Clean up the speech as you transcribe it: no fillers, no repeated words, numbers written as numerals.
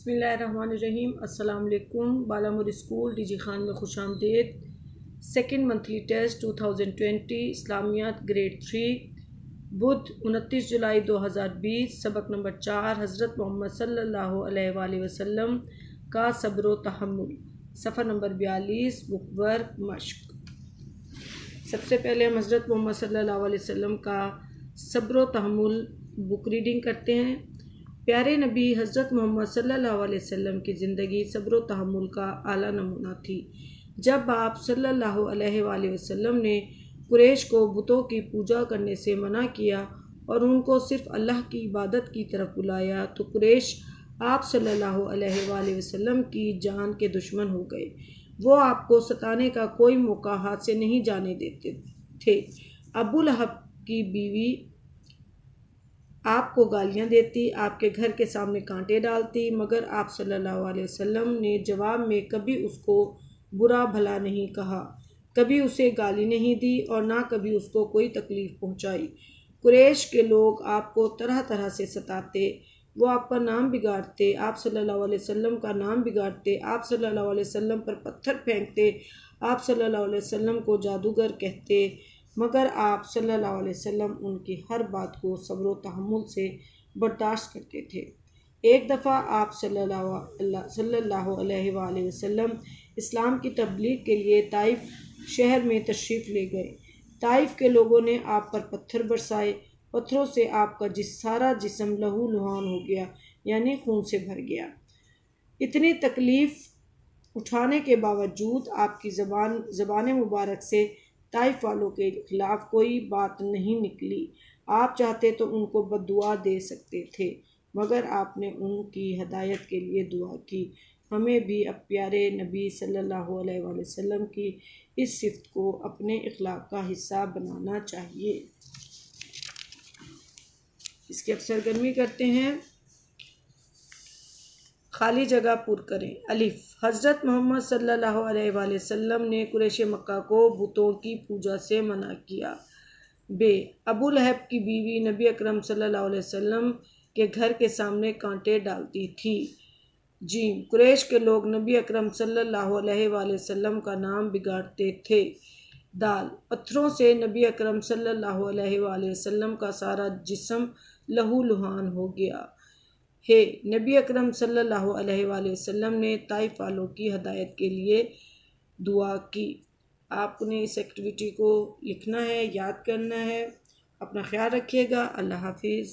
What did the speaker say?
बिस्मिल्लाहिर्रहमानिर्रहीम। अस्सलाम वालेकुम। बालामुर स्कूल डीजी खान में खुश आमदीद। सेकेंड मंथली टेस्ट 2020 इस्लामियात ग्रेड 3 बुध 29 जुलाई 2020 सबक नंबर 4 हज़रत मोहम्मद सल्लल्लाहु अलैहि वसल्लम का सब्र व तहम्मुल सफ़र नंबर 42 बुक वर्क मश्क। सबसे पहले हम हज़रत मोहम्मद सल्लल्लाहु अलैहि वसल्लम का सब्र व तहम्मुल बुक रीडिंग करते हैं। प्यारे नबी हज़रत मोहम्मद सल्लल्लाहु अलैहि वसल्लम की ज़िंदगी सब्र व तहम्मुल का आला नमूना थी। जब आप सल्लल्लाहु अलैहि वसल्लम ने कुरैश को बुतों की पूजा करने से मना किया और उनको सिर्फ अल्लाह की इबादत की तरफ बुलाया तो कुरैश आप सल्लल्लाहु अलैहि वसल्लम की जान के दुश्मन हो गए। वो आपको सताने का कोई मौका हाथ से नहीं जाने देते थे। अबू लहब की बीवी आपको गालियां देती, आपके घर के सामने कांटे डालती, मगर आप सल्लल्लाहु अलैहि वसल्लम ने जवाब में कभी उसको बुरा भला नहीं कहा, कभी उसे गाली नहीं दी और ना कभी उसको कोई तकलीफ़ पहुंचाई। कुरैश के लोग आपको तरह तरह से सताते, वो आपका नाम बिगाड़ते, आप सल्लल्लाहु अलैहि वसल्लम का नाम बिगाड़ते, आप सल्लल्लाहु अलैहि वसल्लम पर पत्थर फेंकते, आप सल्लल्लाहु अलैहि वसल्लम को जादूगर कहते, मगर आप सल्लल्लाहु अलैहि वसल्लम उनकी हर बात को सब्र व तहम्मुल से बर्दाश्त करते थे। एक दफ़ा आप सल्लल्लाहु अलैहि वसल्लम इस्लाम की तबलीग के लिए ताइफ शहर में तशरीफ़ ले गए। ताइफ के लोगों ने आप पर पत्थर बरसाए, पत्थरों से आपका सारा जिस्म लहू लुहान हो गया, यानी खून से भर गया। इतनी तकलीफ़ उठाने के बावजूद आपकी ज़बान मुबारक से ताइफ वालों के खिलाफ कोई बात नहीं निकली। आप चाहते तो उनको बद्दुआ दे सकते थे, मगर आपने उनकी हदायत के लिए दुआ की। हमें भी अब प्यारे नबी सल्लल्लाहु अलैहि वसल्लम की इस सिफ़त को अपने अखलाक का हिस्सा बनाना चाहिए। इसकी अब सरगर्मी करते हैं। खाली जगह पुर करें। अलिफ। हज़रत मोहम्मद सल्लल्लाहु अलैहि वसल्लम ने कुरैश मक्का को बुतों की पूजा से मना किया। बे। अबू लहब की बीवी नबी अकरम सल्लल्लाहु अलैहि वसल्लम के घर के सामने कांटे डालती थी। जीम। कुरैश के लोग नबी अकरम सल्लल्लाहु अलैहि वसल्लम का नाम बिगाड़ते थे। दाल। पत्थरों से नबी अकरम सल्लल्लाहु अलैहि वसल्लम का सारा जिस्म लहू लुहान हो गया है। नबी अकरम सल्लल्लाहु अलैहि वसल्लम ने ताइफ वालों की हदायत के लिए दुआ की। आपने इस एक्टिविटी को लिखना है, याद करना है। अपना ख्याल रखिएगा। अल्लाह हाफिज़।